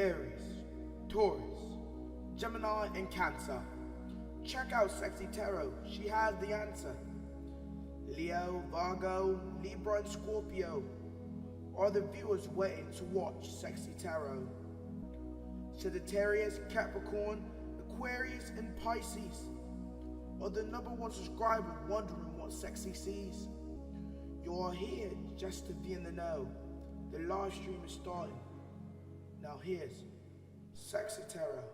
Aries, Taurus, Gemini, and Cancer. Check out Cexxi Tarot, she has the answer. Leo, Virgo, Libra, and Scorpio are the viewers waiting to watch Cexxi Tarot. Sagittarius, Capricorn, Aquarius, and Pisces are the number one subscriber wondering what Cexxi sees. You're here just to be in the know. The live stream is starting. Now here's Cexxi Tarot.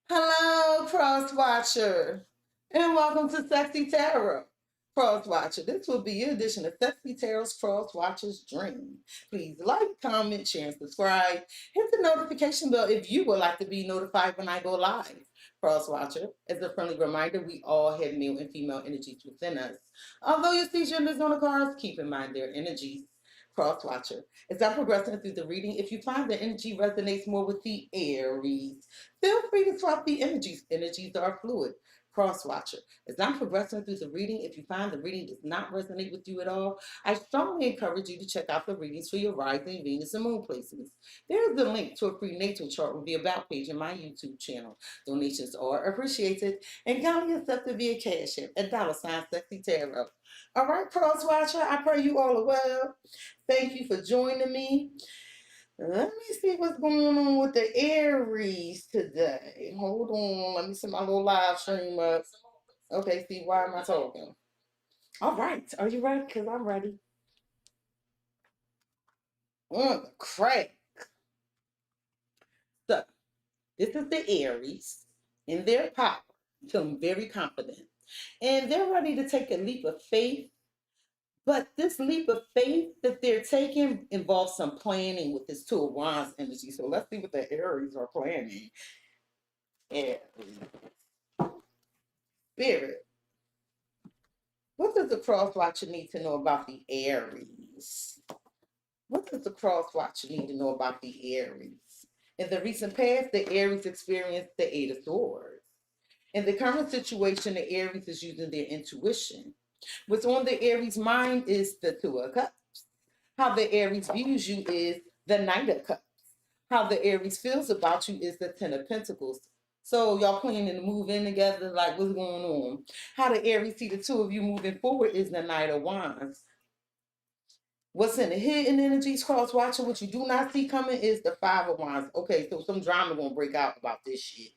Hello, Cross Watcher, and welcome to Cexxi Tarot. Cross Watcher, this will be your edition of Cexxi Tarot's Cross Watcher's Dream. Please like, comment, share, and subscribe. Hit the notification bell if you would like to be notified when I go live. Cross Watcher, as a friendly reminder, we all have male and female energies within us. Although you see genders on the cards, keep in mind their energies. Cross Watcher, as I'm progressing through the reading, if you find the energy resonates more with the Aries, feel free to swap the energies. Energies are fluid. Cross Watcher, as I'm progressing through the reading, if you find the reading does not resonate with you at all, I strongly encourage you to check out the readings for your rising Venus and Moon placements. There is a link to a free natal chart with the About page in my YouTube channel. Donations are appreciated and kindly accepted via Cash App at $ Cexxi Tarot. All right, Cross Watcher, I pray you all are well. Thank you for joining me. Let me see what's going on with the Aries today. Hold on. Let me set my little live stream up. Okay, see, why am I talking? All right. Are you ready? Because I'm ready. Crack. So, this is the Aries in their power. Feeling very confident. And they're ready to take a leap of faith. But this leap of faith that they're taking involves some planning with this Two of Wands energy. So let's see what the Aries are planning. Aries. Spirit. What does the cross watcher need to know about the Aries? What does the cross watcher need to know about the Aries? In the recent past, the Aries experienced the Eight of Swords. In the current situation, the Aries is using their intuition. What's on the Aries mind is the Two of Cups. How the Aries views you is the Knight of Cups. How the Aries feels about you is the Ten of Pentacles. So y'all planning to move in together, like what's going on? How the Aries see the two of you moving forward is the Knight of Wands. What's in the hidden energies, cross watching, what you do not see coming is the Five of Wands. Okay, so some drama gonna break out about this shit.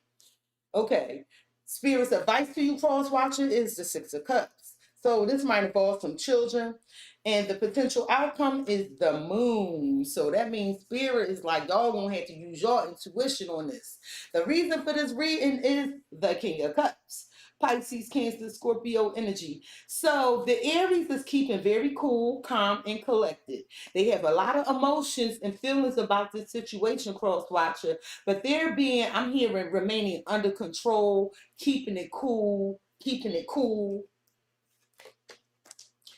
Okay, Spirit's advice to you, cross watching, is the Six of Cups. So this might involve some children, and the potential outcome is the Moon. So that means Spirit is like, y'all gonna have to use your intuition on this. The reason for this reading is the King of Cups. Pisces, Cancer, Scorpio energy. So the Aries is keeping very cool, calm, and collected. They have a lot of emotions and feelings about this situation, cross watcher, but they're being, I'm hearing, remaining under control, keeping it cool, keeping it cool.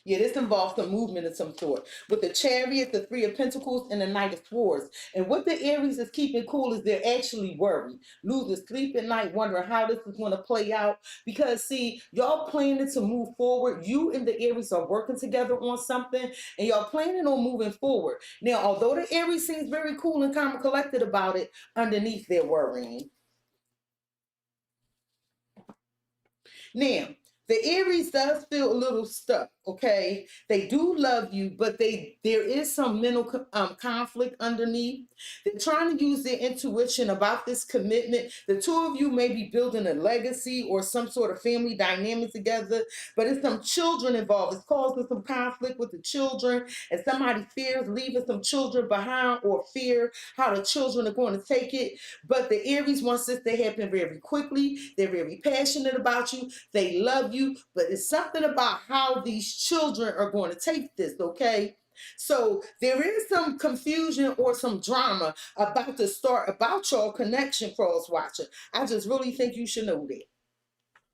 Yeah, this involves some movement of some sort. With the Chariot, the Three of Pentacles, and the Knight of Swords. And what the Aries is keeping cool is they're actually worried. Losing sleep at night, wondering how this is going to play out. Because, see, y'all planning to move forward. You and the Aries are working together on something, and y'all planning on moving forward. Now, although the Aries seems very cool and calm and collected about it, underneath they're worrying. Now, the Aries does feel a little stuck, okay? They do love you, but there is some mental conflict underneath. They're trying to use their intuition about this commitment. The two of you may be building a legacy or some sort of family dynamic together, but it's some children involved. It's causing some conflict with the children, and somebody fears leaving some children behind or fear how the children are going to take it. But the Aries wants this to happen very quickly. They're very passionate about you. They love you, but it's something about how these children are going to take this, okay? So there is some confusion or some drama about to start about your connection, cross watcher. I just really think you should know that.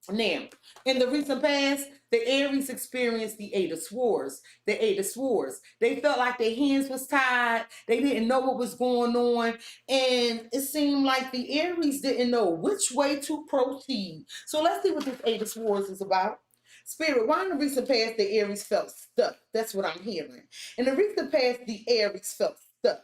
Now, in the recent past, the Aries experienced the Eight of Swords. The Eight of Swords. They felt like their hands was tied. They didn't know what was going on. And it seemed like the Aries didn't know which way to proceed. So let's see what this Eight of Swords is about. Spirit, why in the recent past the Aries felt stuck? That's what I'm hearing. In the recent past, the Aries felt stuck.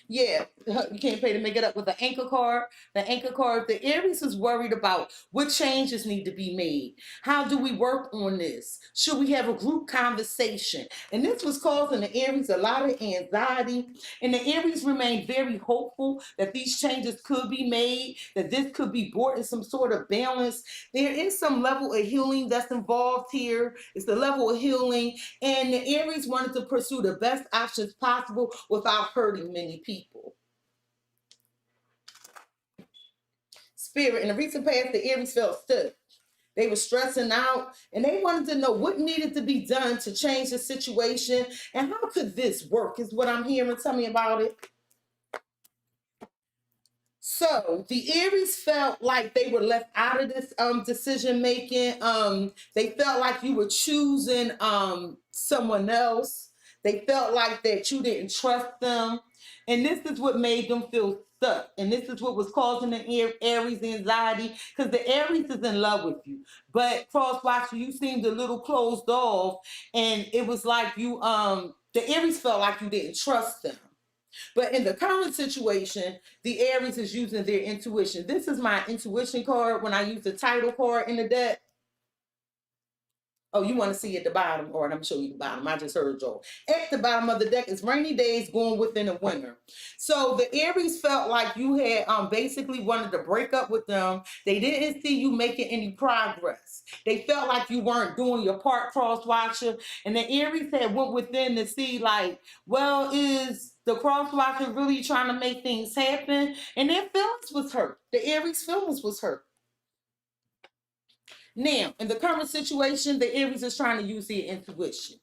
Yeah, you can't pay to make it up with the anchor card. The anchor card, the Aries is worried about what changes need to be made. How do we work on this? Should we have a group conversation? And this was causing the Aries a lot of anxiety. And the Aries remained very hopeful that these changes could be made, that this could be brought in some sort of balance. There is some level of healing that's involved here. It's the level of healing. And the Aries wanted to pursue the best options possible without hurting many people. Spirit, in the recent past, the Aries felt stuck. They were stressing out and they wanted to know what needed to be done to change the situation and how could this work, is what I'm hearing. Tell me about it. So the Aries felt like they were left out of this decision making. They felt like you were choosing someone else. They felt like that you didn't trust them. And this is what made them feel stuck. And this is what was causing the Aries anxiety, because the Aries is in love with you. But cross watcher, you seemed a little closed off. And it was like you, the Aries felt like you didn't trust them. But in the current situation, the Aries is using their intuition. This is my intuition card when I use the title card in the deck. Oh, you want to see at the bottom? All right, I'm going to show you the bottom. I just heard y'all. At the bottom of the deck is rainy days going within a winter. So the Aries felt like you had basically wanted to break up with them. They didn't see you making any progress. They felt like you weren't doing your part, cross watcher. And the Aries had went within to see like, well, is the cross watcher really trying to make things happen? And their feelings was hurt. The Aries feelings was hurt. Now, in the current situation, the Aries is trying to use their intuition.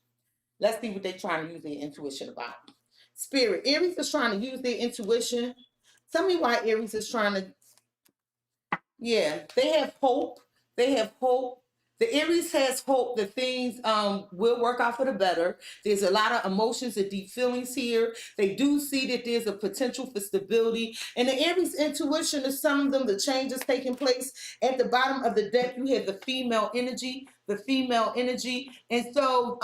Let's see what they're trying to use their intuition about. Spirit, Aries is trying to use their intuition. Tell me why Aries is trying to... Yeah, they have hope. They have hope. The Aries has hope that things will work out for the better. There's a lot of emotions and deep feelings here. They do see that there's a potential for stability. And the Aries intuition is some of them, the changes taking place. At the bottom of the deck, you have the female energy, the female energy. And so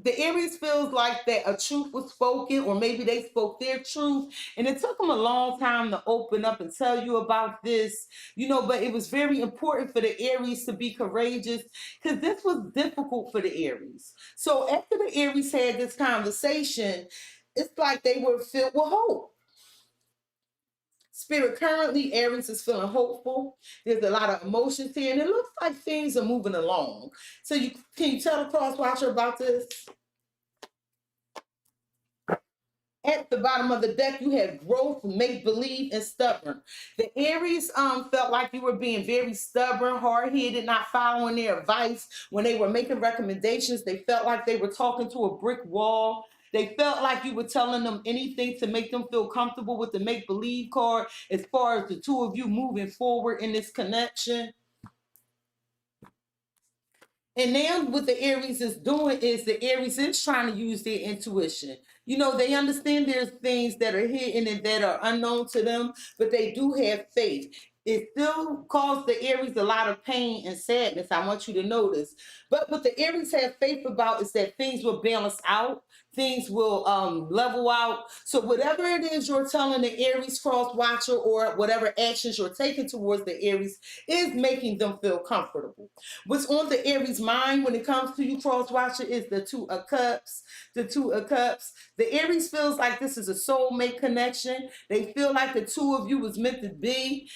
the Aries feels like that a truth was spoken, or maybe they spoke their truth, and it took them a long time to open up and tell you about this, you know, but it was very important for the Aries to be courageous, because this was difficult for the Aries. So after the Aries had this conversation, it's like they were filled with hope. Spirit, currently Aries is feeling hopeful. There's a lot of emotions here, and it looks like things are moving along. So can you tell the cross watcher about this? At the bottom of the deck, you had growth, make believe, and stubborn. The Aries felt like you were being very stubborn, hard-headed, not following their advice when they were making recommendations. They felt like they were talking to a brick wall. They felt like you were telling them anything to make them feel comfortable with the make-believe card as far as the two of you moving forward in this connection. And now what the Aries is doing is the Aries is trying to use their intuition. You know, they understand there's things that are hidden and that are unknown to them, but they do have faith. It still caused the Aries a lot of pain and sadness. I want you to notice. But what the Aries have faith about is that things will balance out. Things will level out. So whatever it is you're telling the Aries cross watcher, or whatever actions you're taking towards the Aries, is making them feel comfortable. What's on the Aries mind when it comes to you cross watcher is the Two of Cups. The Two of Cups. The Aries feels like this is a soulmate connection. They feel like the two of you was meant to be.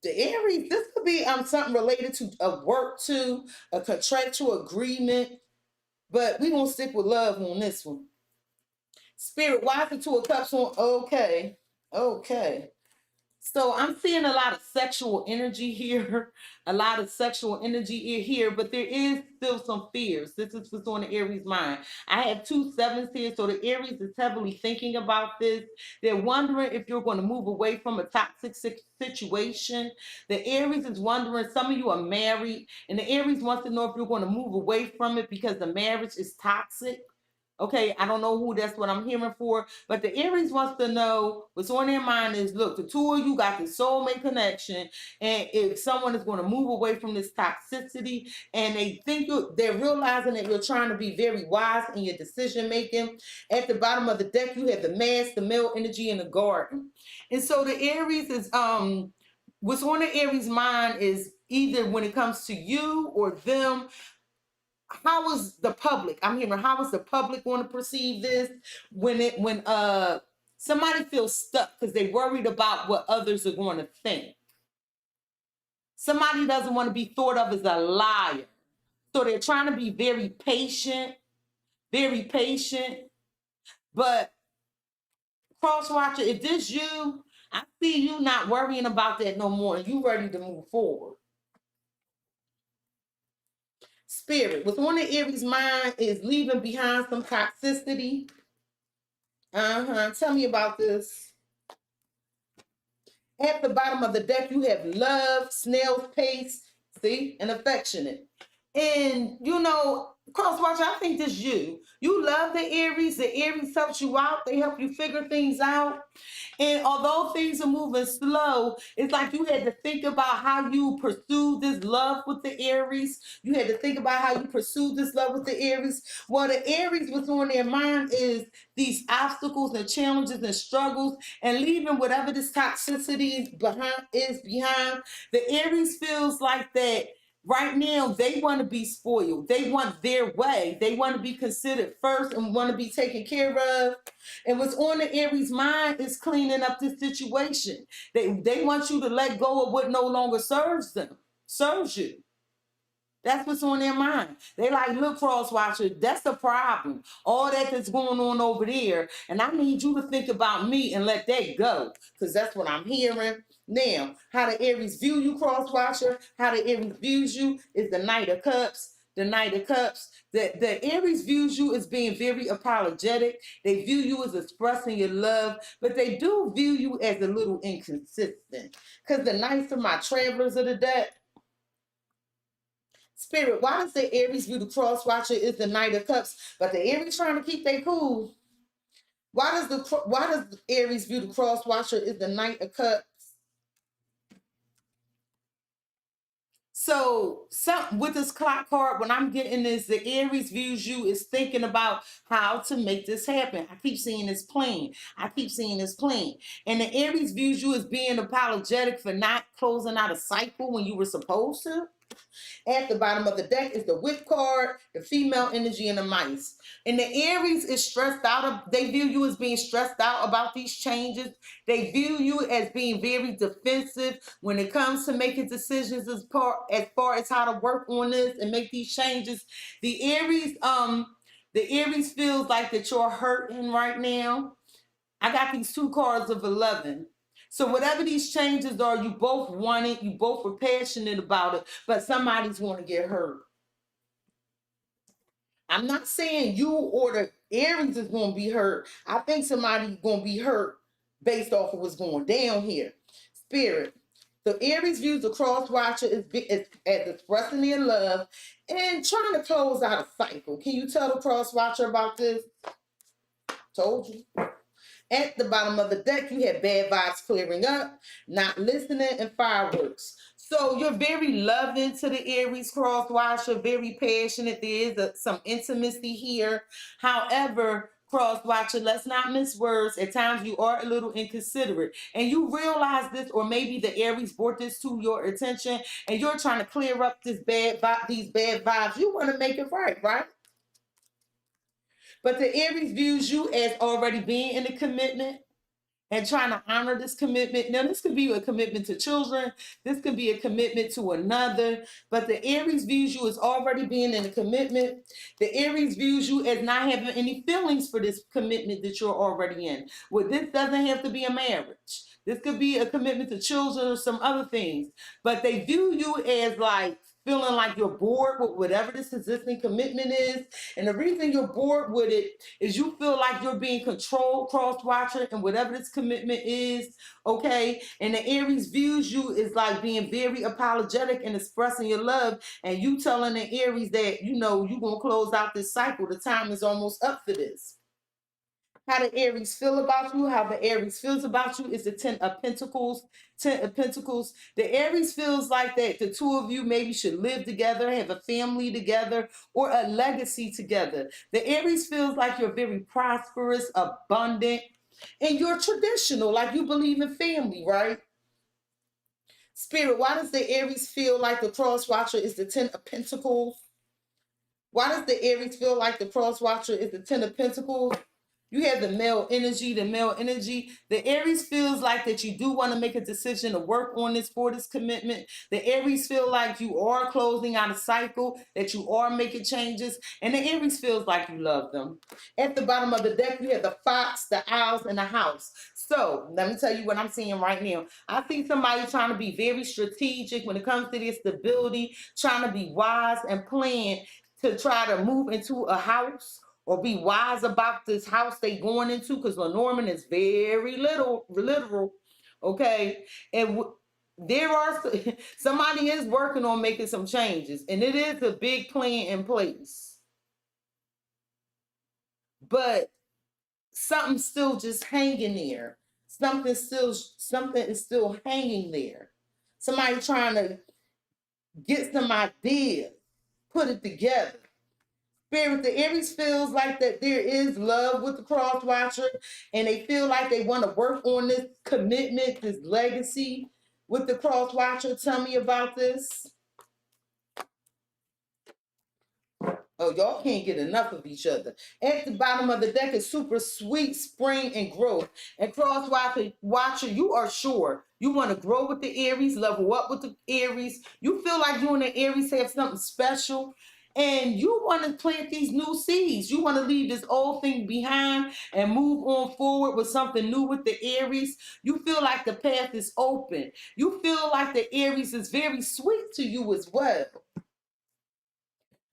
The Aries, this could be something related to a work too, a contractual agreement. But we're going to stick with love on this one. Spirit, why is the Two of Cups on? Okay. Okay. So I'm seeing a lot of sexual energy here, a lot of sexual energy here, but there is still some fears. This is what's on the Aries mind. I have 2 sevens here, so the Aries is heavily thinking about this. They're wondering if you're going to move away from a toxic situation. The Aries is wondering, some of you are married, and the Aries wants to know if you're going to move away from it because the marriage is toxic. Okay, I don't know who that's what I'm hearing for, but the Aries wants to know what's on their mind is, look, the two of you got this soulmate connection, and if someone is going to move away from this toxicity, and they're realizing that you're trying to be very wise in your decision making. At the bottom of the deck, you have the Mass, the male energy, and the Garden. And so the Aries is what's on the Aries mind is either when it comes to you or them, how is the public? I'm hearing how is the public going to perceive this when somebody feels stuck because they're worried about what others are going to think. Somebody doesn't want to be thought of as a liar. So they're trying to be very patient, but cross watcher, if this you, I see you not worrying about that no more, and you ready to move forward. Spirit, what's on the Aries mind is leaving behind some toxicity. Tell me about this. At the bottom of the deck, you have love, snail's pace, see, and affectionate. And you know, Crosswatcher, I think this you. You love the Aries. The Aries helps you out. They help you figure things out. And although things are moving slow, it's like you had to think about how you pursue this love with the Aries. You had to think about how you pursue this love with the Aries. Well, the Aries, what's on their mind is these obstacles and challenges and struggles, and leaving whatever this toxicity is behind. The Aries feels like that. Right now, they want to be spoiled. They want their way. They want to be considered first and want to be taken care of. And what's on the Aries mind is cleaning up this situation. They want you to let go of what no longer serves you. That's what's on their mind. They like, look, Crosswatcher, that's the problem. All that's going on over there. And I need you to think about me and let that go. Because that's what I'm hearing. Now, how the Aries view you, Crosswatcher, how the Aries views you is the Knight of Cups. The Knight of Cups. The Aries views you as being very apologetic. They view you as expressing your love, but they do view you as a little inconsistent. Because the Knights are my travelers of the deck. Spirit, why does the Aries view the cross watcher is the Knight of Cups, but the Aries trying to keep their cool? Why does the Aries view the cross watcher is the Knight of Cups? So with this clock card, when I'm getting this, the Aries views you is thinking about how to make this happen. I keep seeing this plane. And the Aries views you as being apologetic for not closing out a cycle when you were supposed to. At the bottom of the deck is the Whip card, the female energy, and the mice. And the Aries is stressed out. They view you as being stressed out about these changes. They view you as being very defensive when it comes to making decisions as far as how to work on this and make these changes. The Aries feels like that you're hurting right now. I got these two cards of 11. So whatever these changes are, you both want it, you both are passionate about it, but somebody's going to get hurt. I'm not saying you or the Aries is going to be hurt. I think somebody's going to be hurt based off of what's going down here. Spirit. So Aries views the cross watcher as expressing their love and trying to close out a cycle. Can you tell the cross watcher about this? Told you. At the bottom of the deck, you have bad vibes clearing up, not listening, and fireworks. So you're very loving to the Aries cross-watcher, very passionate. There is some intimacy here. However, cross-watcher, let's not miss words. At times you are a little inconsiderate. And you realize this, or maybe the Aries brought this to your attention, and you're trying to clear up these bad vibes. You want to make it right? But the Aries views you as already being in a commitment and trying to honor this commitment. Now, this could be a commitment to children. This could be a commitment to another. But the Aries views you as already being in a commitment. The Aries views you as not having any feelings for this commitment that you're already in. Well, this doesn't have to be a marriage. This could be a commitment to children or some other things. But they view you as like feeling like you're bored with whatever this existing commitment is. And the reason you're bored with it is you feel like you're being controlled, cross-watcher, and whatever this commitment is, okay? And the Aries views you as like being very apologetic and expressing your love, and you telling the Aries that, you know, you're going to close out this cycle. The time is almost up for this. How the Aries feel about you, how the Aries feels about you is the Ten of Pentacles. Ten of Pentacles. The Aries feels like that the two of you maybe should live together, have a family together, or a legacy together. The Aries feels like you're very prosperous, abundant, and you're traditional, like you believe in family, right? Spirit, why does the Aries feel like the cross watcher is the Ten of Pentacles? Why does the Aries feel like the cross watcher is the Ten of Pentacles? You have the male energy, the male energy. The Aries feels like that you do want to make a decision to work on this for this commitment. The Aries feel like you are closing out a cycle, that you are making changes. And the Aries feels like you love them. At the bottom of the deck, you have the fox, the owls, and the house. So let me tell you what I'm seeing right now. I see somebody trying to be very strategic when it comes to their stability, trying to be wise and plan to try to move into a house or be wise about this house they going into, because Lenormand is very literal, okay? And there are somebody is working on making some changes, and it is a big plan in place, but something's still just hanging there. Something is still hanging there. Somebody trying to get some ideas, put it together. Spirit, the Aries feels like that there is love with the cross watcher, and they feel like they want to work on this commitment, this legacy with the cross watcher. Tell me about this. Oh, y'all can't get enough of each other. At the bottom of the deck is super sweet spring and growth. And cross watcher, you are sure you want to grow with the Aries, level up with the Aries. You feel like you and the Aries have something special. And you want to plant these new seeds. You want to leave this old thing behind and move on forward with something new with the Aries. You feel like the path is open. You feel like the Aries is very sweet to you as well.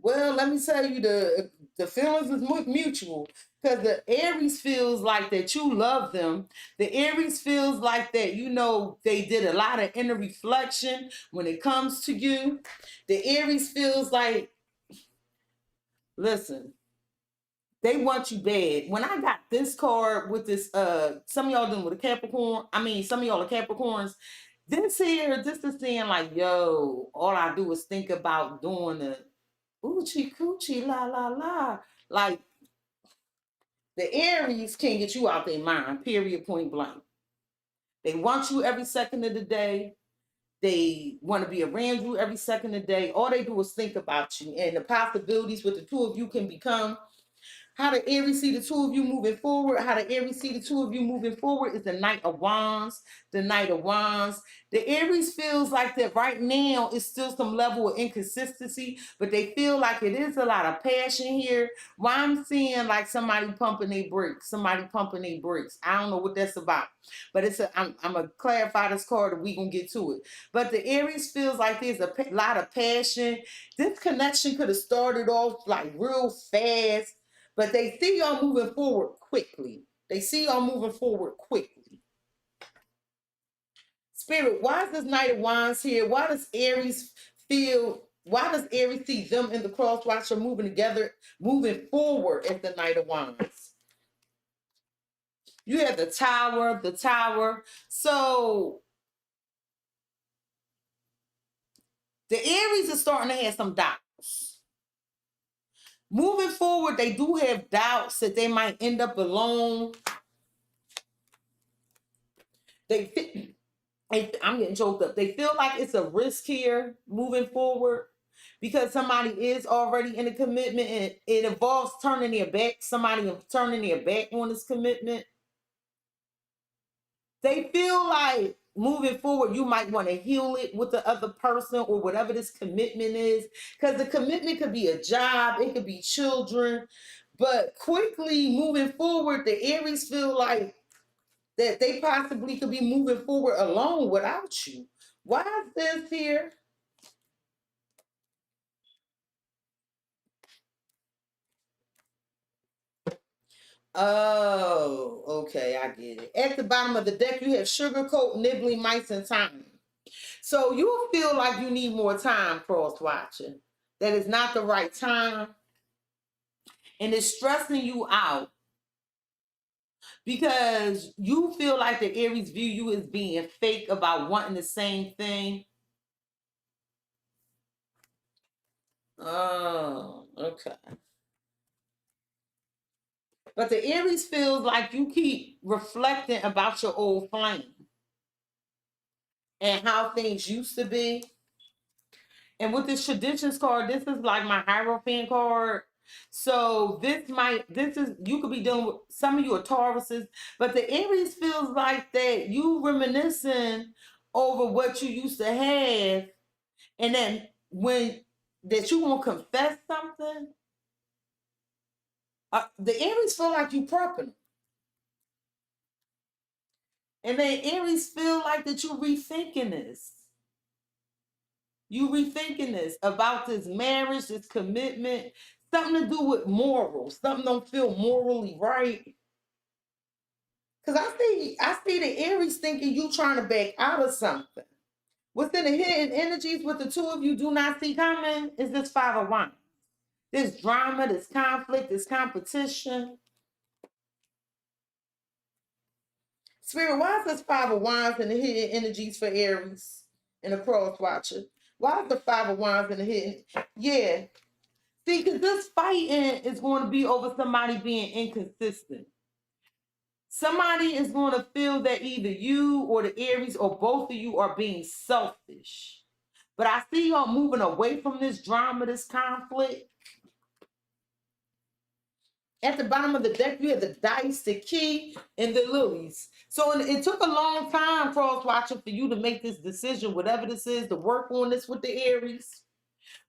Well, let me tell you, the feelings is mutual, because the Aries feels like that you love them. The Aries feels like that, you know, they did a lot of inner reflection when it comes to you. The Aries feels like, listen, they want you bad. When I got this card with this, some of y'all doing with a Capricorn, some of y'all are Capricorns. This is saying like, yo, all I do is think about doing the oochie coochie la la la. Like, the Aries can get you out their mind, period, point blank. They want you every second of the day. They want to be around you every second of the day. All they do is think about you and the possibilities what the two of you can become. How the Aries see the two of you moving forward. How the Aries see the two of you moving forward is the Knight of Wands. The Knight of Wands. The Aries feels like that right now is still some level of inconsistency, but they feel like it is a lot of passion here. Why I'm seeing like somebody pumping their brakes. Somebody pumping their brakes. I don't know what that's about, but I'm going to clarify this card and we're going to get to it. But the Aries feels like there's a lot of passion. This connection could have started off like real fast, but they see y'all moving forward quickly. They see y'all moving forward quickly. Spirit, why is this Knight of Wands here? Why does Aries see them in the cross watcher moving together, moving forward as the Knight of Wands? You have the Tower. So the Aries is starting to have some doubts. Moving forward, they do have doubts that they might end up alone. I'm getting choked up. They feel like it's a risk here moving forward because somebody is already in a commitment and it involves turning their back. Somebody turning their back on this commitment. They feel like moving forward, you might want to heal it with the other person or whatever this commitment is. Because the commitment could be a job, it could be children. But quickly moving forward, the Aries feel like that they possibly could be moving forward alone without you. Why is this here? Oh, okay, I get it. At the bottom of the deck, you have sugarcoat, nibbling, mice, and time. So you'll feel like you need more time cross-watching. That is not the right time. And it's stressing you out because you feel like the Aries view you as being fake about wanting the same thing. Oh, okay. But the Aries feels like you keep reflecting about your old flame and how things used to be. And with this traditions card, this is like my Hierophant card. So this is, you could be dealing with, some of you are Tauruses, but the Aries feels like that you reminiscing over what you used to have, and then when that you won't confess something, the Aries feel like you prepping. And then Aries feel like that you rethinking this. You rethinking this about this marriage, this commitment, something to do with morals. Something don't feel morally right. Because I see the Aries thinking you trying to back out of something. Within the hidden energies with the two of you do not see coming is this Five of Wands. This drama, this conflict, this competition. Spirit, why is this Five of Wands in the hidden energies for Aries and the cross watcher? Why is the Five of Wands in the hidden? Yeah. See, because this fighting is going to be over somebody being inconsistent. Somebody is going to feel that either you or the Aries or both of you are being selfish. But I see y'all moving away from this drama, this conflict. At the bottom of the deck, you have the dice, the key, and the lilies. So it took a long time, cross watcher, for you to make this decision, whatever this is, to work on this with the Aries.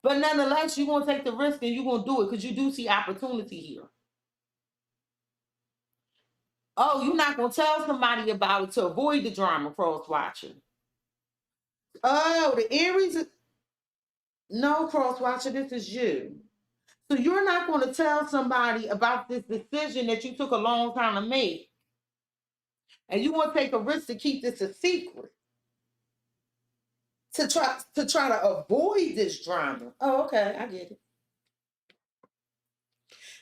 But nonetheless, you're going to take the risk and you're going to do it because you do see opportunity here. Oh, you're not going to tell somebody about it to avoid the drama, cross watcher. Oh, the Aries. No, cross watcher, this is you. So you're not going to tell somebody about this decision that you took a long time to make. And you want to take a risk to keep this a secret. To try to avoid this drama. Oh, okay, I get it.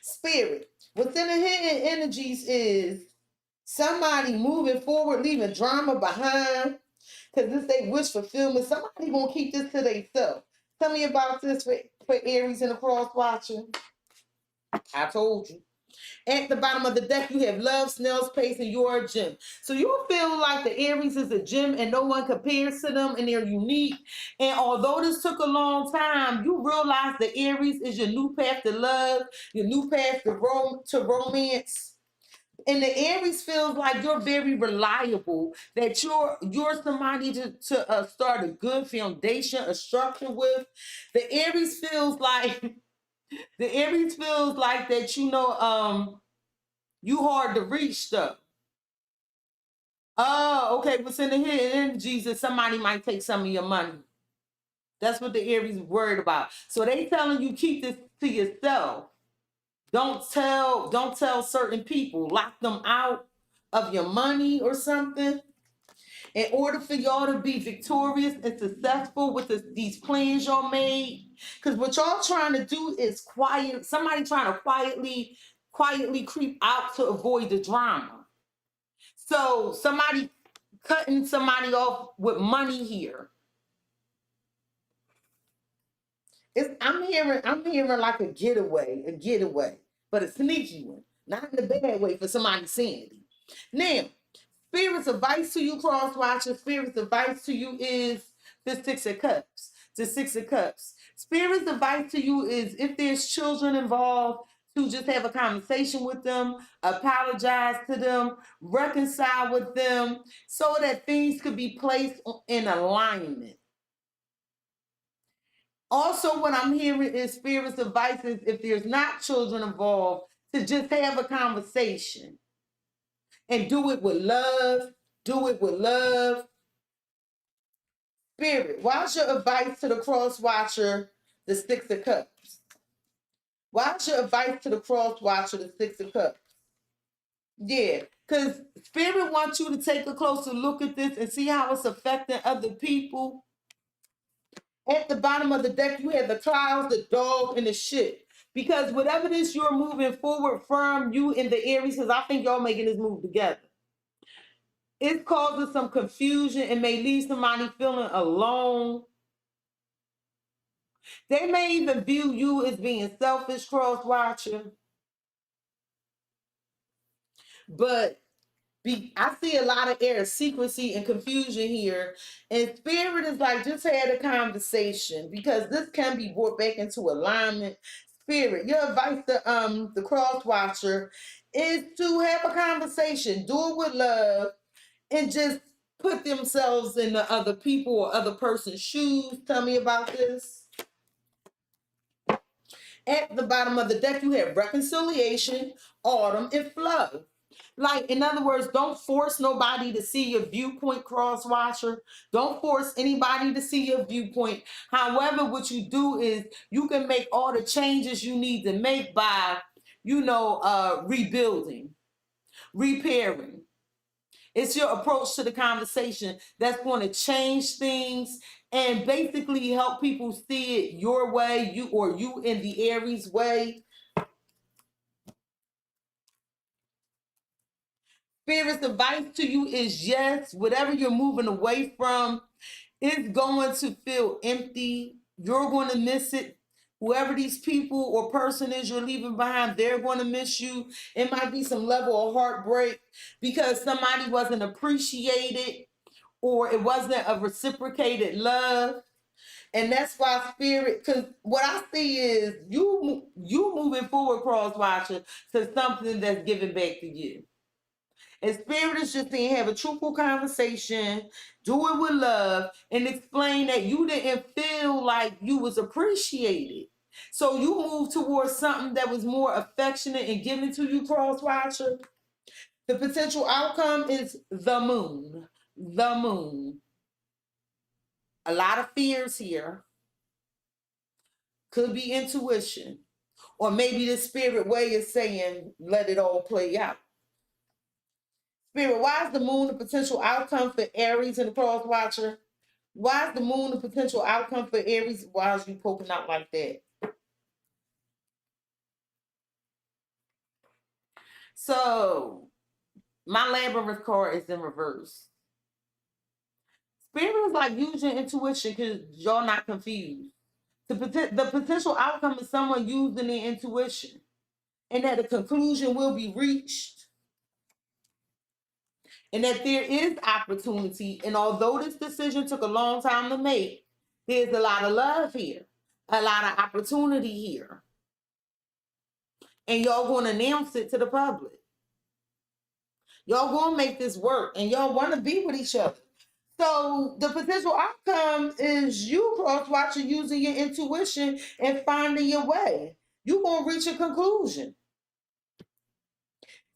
Spirit. Within the hidden energies is somebody moving forward, leaving drama behind. Because this they wish fulfillment. Somebody gonna keep this to themselves. Tell me about this for Aries and the cross watcher. I told you. At the bottom of the deck, you have love, snail's pace, and you're a gem. So you feel like the Aries is a gem and no one compares to them and they're unique. And although this took a long time, you realize the Aries is your new path to love, your new path to romance. And the Aries feels like you're very reliable, that you're somebody to start a good foundation, a structure with. The Aries feels like that, you hard to reach stuff. Oh, okay. What's in the hidden energies is somebody might take some of your money. That's what the Aries is worried about. So they telling you keep this to yourself. Don't tell certain people. Lock them out of your money or something. In order for y'all to be victorious and successful with these plans y'all made. Because what y'all trying to do is somebody trying to quietly creep out to avoid the drama. So somebody cutting somebody off with money here. I'm hearing like a getaway, but a sneaky one, not in the bad way for somebody's sanity. Now, Spirit's advice to you, cross watchers, Spirit's advice to you is the Six of Cups. The Six of Cups. Spirit's advice to you is if there's children involved, to just have a conversation with them, apologize to them, reconcile with them, so that things could be placed in alignment. Also, what I'm hearing is Spirit's advice is if there's not children involved, to just have a conversation. and do it with love. Do it with love. Spirit, what's your advice to the cross watcher, the Six of Cups? What's your advice to the cross watcher, the Six of Cups? Yeah, because Spirit wants you to take a closer look at this and see how it's affecting other people. At the bottom of the deck, you have the clouds, the dog, and the ship. Because whatever this you're moving forward from, you in the Aries, because I think y'all making this move together, it's causing some confusion and may leave somebody feeling alone. They may even view you as being selfish, cross watcher. But I see a lot of air secrecy and confusion here. And Spirit is like, just had a conversation, because this can be brought back into alignment. Spirit, your advice to the cross watcher is to have a conversation, do it with love, and just put themselves in the other people or other person's shoes. Tell me about this. At the bottom of the deck, you have reconciliation, autumn, and flow. Like, in other words, don't force nobody to see your viewpoint, cross watcher. Don't force anybody to see your viewpoint. However, what you do is you can make all the changes you need to make by, rebuilding, repairing. It's your approach to the conversation that's going to change things and basically help people see it your way, you in the Aries way. Spirit's advice to you is yes, whatever you're moving away from is going to feel empty. You're going to miss it. Whoever these people or person is you're leaving behind, they're going to miss you. It might be some level of heartbreak because somebody wasn't appreciated or it wasn't a reciprocated love. And that's why Spirit, because what I see is you moving forward, cross watcher, to something that's giving back to you. And Spirit is just saying, have a truthful conversation, do it with love, and explain that you didn't feel like you was appreciated. So you move towards something that was more affectionate and given to you, cross watcher. The potential outcome is the moon. The moon. A lot of fears here. Could be intuition. Or maybe the Spirit way is saying, let it all play out. Spirit, why is the moon a potential outcome for Aries and the cross watcher? Why is the moon a potential outcome for Aries? Why is you poking out like that? So, my labyrinth card is in reverse. Spirit is like, use your intuition because y'all not confused. The potential outcome is someone using their intuition and that a conclusion will be reached and that there is opportunity. And although this decision took a long time to make, there's a lot of love here, a lot of opportunity here. And y'all going to announce it to the public. Y'all going to make this work and y'all want to be with each other. So the potential outcome is you, cross watcher, using your intuition and finding your way. You're going to reach a conclusion.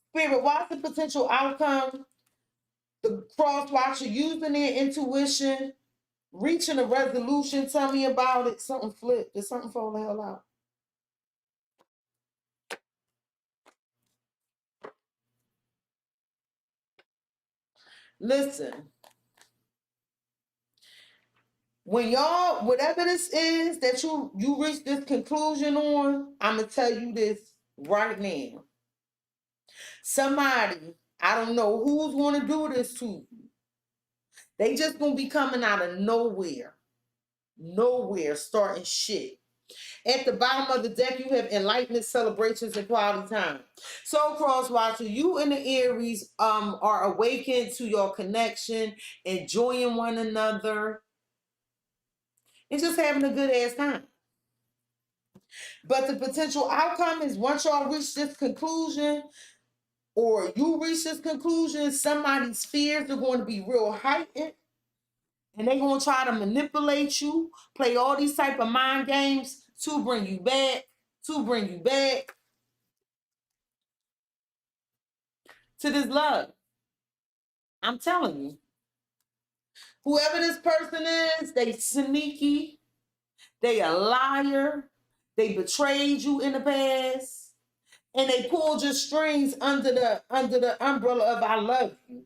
Spirit, what's the potential outcome? The cross watcher using their intuition, reaching a resolution. Tell me about it. Something flipped. Did something fall the hell out? Listen. When y'all, whatever this is that you reach this conclusion on, I'm going to tell you this right now. Somebody, I don't know who's going to do this to you. They just going to be coming out of nowhere. Nowhere, starting shit. At the bottom of the deck, you have enlightenment, celebrations, and quality time. So, cross watcher, you and the Aries are awakened to your connection, enjoying one another, and just having a good ass time. But the potential outcome is once y'all reach this conclusion, or you reach this conclusion, somebody's fears are going to be real heightened. And they're going to try to manipulate you, play all these type of mind games to bring you back, to this love. I'm telling you. Whoever this person is, they sneaky, they a liar, they betrayed you in the past, and they pulled your strings under the umbrella of I love you.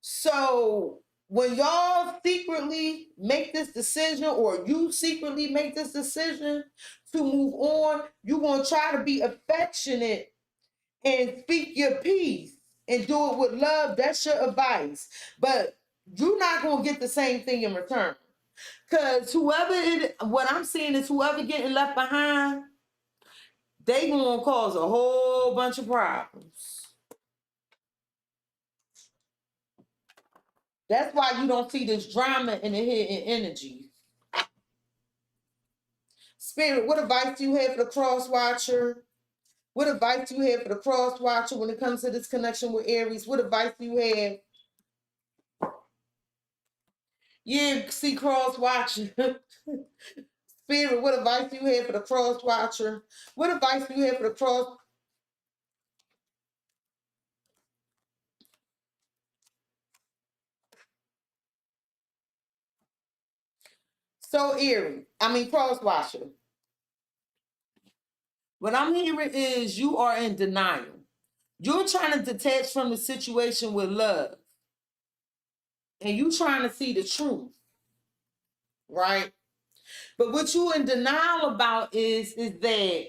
So when y'all secretly make this decision, or you secretly make this decision to move on, you're gonna try to be affectionate and speak your piece and do it with love. That's your advice. But you're not gonna get the same thing in return. Cause what I'm seeing is whoever getting left behind, they gonna cause a whole bunch of problems. That's why you don't see this drama in the hidden energy. Spirit, what advice do you have for the cross watcher? What advice do you have for the cross watcher when it comes to this connection with Aries? What advice do you have? Yeah, see cross watcher. Spirit, what advice do you have for the cross watcher? What advice do you have for the cross? So cross watcher. What I'm hearing is you are in denial. You're trying to detach from the situation with love. And you trying to see the truth. Right? But what you in denial about is that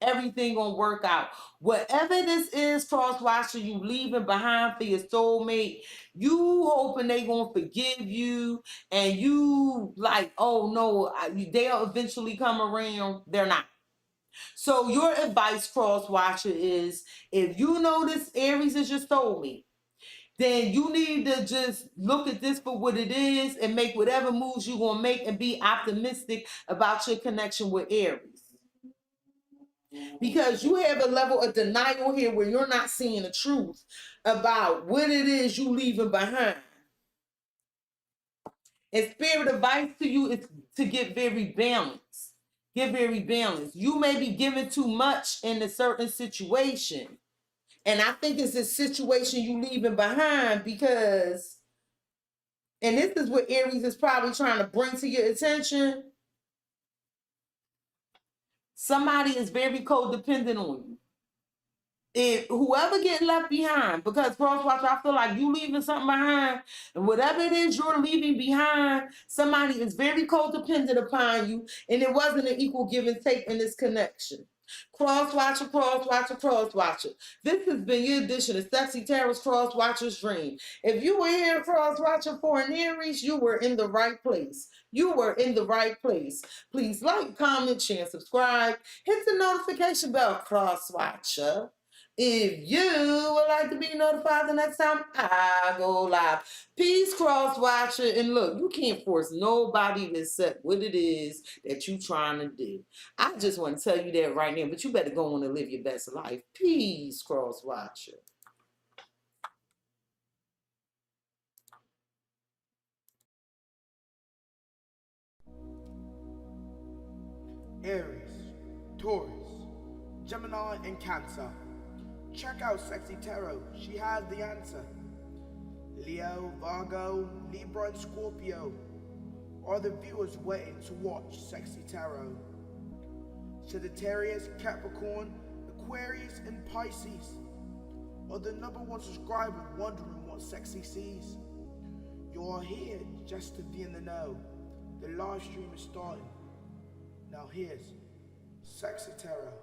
everything gonna work out. Whatever this is, cross watcher, you leaving behind for your soulmate, you hoping they gonna forgive you, and you like, oh no, they'll eventually come around. They're not. So your advice, cross watcher, is if you know this Aries is your soulmate, then you need to just look at this for what it is and make whatever moves you're going to make and be optimistic about your connection with Aries. Because you have a level of denial here where you're not seeing the truth about what it is you leaving behind. And spirit advice to you is to get very balanced. Get very balanced. You may be giving too much in a certain situation. And I think it's a situation you leaving behind because, and this is what Aries is probably trying to bring to your attention. Somebody is very codependent on you. If whoever getting left behind, because crosswatcher, I feel like you leaving something behind, and whatever it is you're leaving behind, somebody is very codependent upon you, and it wasn't an equal give and take in this connection. Crosswatcher, crosswatcher, crosswatcher. This has been your edition of Cexxi Tarot's Crosswatcher's Dream. If you were here, crosswatcher, for an Aries, you were in the right place. You were in the right place. Please like, comment, share, subscribe. Hit the notification bell, crosswatcher. If you would like to be notified the next time I go live. Peace, cross watcher. And look, you can't force nobody to accept what it is that you trying to do. I just want to tell you that right now, but you better go on and live your best life. Peace, cross watcher. Aries, Taurus, Gemini, and Cancer. Check out Cexxi Tarot, she has the answer. Leo, Virgo, Libra, and Scorpio are the viewers waiting to watch Cexxi Tarot. Sagittarius, Capricorn, Aquarius, and Pisces are the #1 subscriber wondering what Cexxi sees. You're here just to be in the know. The live stream is starting. Now here's Cexxi Tarot.